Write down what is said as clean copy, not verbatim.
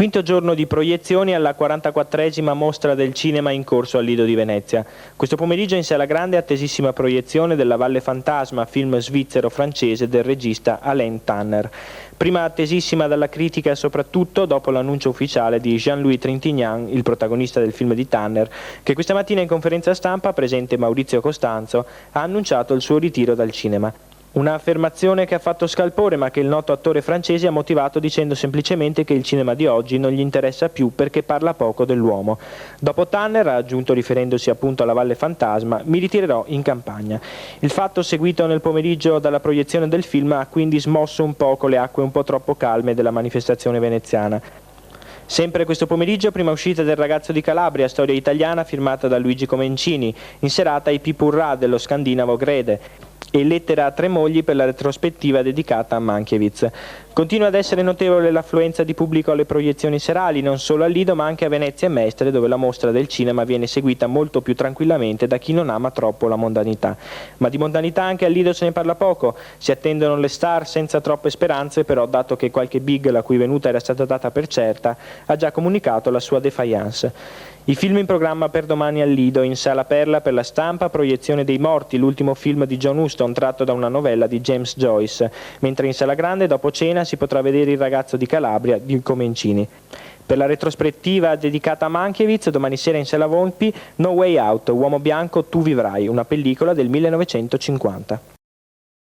Quinto giorno di proiezioni alla 44esima mostra del cinema in corso al Lido di Venezia. Questo pomeriggio in sala grande attesissima proiezione della Valle Fantasma, film svizzero-francese del regista Alain Tanner. Prima attesissima dalla critica soprattutto dopo l'annuncio ufficiale di Jean-Louis Trintignant, il protagonista del film di Tanner, che questa mattina in conferenza stampa, presente Maurizio Costanzo, ha annunciato il suo ritiro dal cinema. Un'affermazione che ha fatto scalpore, ma che il noto attore francese ha motivato dicendo semplicemente che il cinema di oggi non gli interessa più perché parla poco dell'uomo. Dopo Tanner, ha aggiunto riferendosi appunto alla Valle Fantasma, mi ritirerò in campagna. Il fatto seguito nel pomeriggio dalla proiezione del film ha quindi smosso un poco le acque un po' troppo calme della manifestazione veneziana. Sempre questo pomeriggio, prima uscita del Ragazzo di Calabria, storia italiana firmata da Luigi Comencini, in serata i Pipurra dello scandinavo Grede, e Lettera a tre mogli per la retrospettiva dedicata a Mankiewicz. Continua ad essere notevole l'affluenza di pubblico alle proiezioni serali, non solo al Lido ma anche a Venezia e Mestre, dove la mostra del cinema viene seguita molto più tranquillamente da chi non ama troppo la mondanità. Ma di mondanità anche al Lido se ne parla poco, si attendono le star senza troppe speranze, però dato che qualche big la cui venuta era stata data per certa, ha già comunicato la sua défaillance. I film in programma per domani al Lido: in Sala Perla per la stampa, Proiezione dei morti, l'ultimo film di John Huston tratto da una novella di James Joyce, mentre in Sala Grande dopo cena si potrà vedere Il Ragazzo di Calabria di Comencini. Per la retrospettiva dedicata a Mankiewicz, domani sera in Sala Volpi, No Way Out, Uomo bianco tu vivrai, una pellicola del 1950.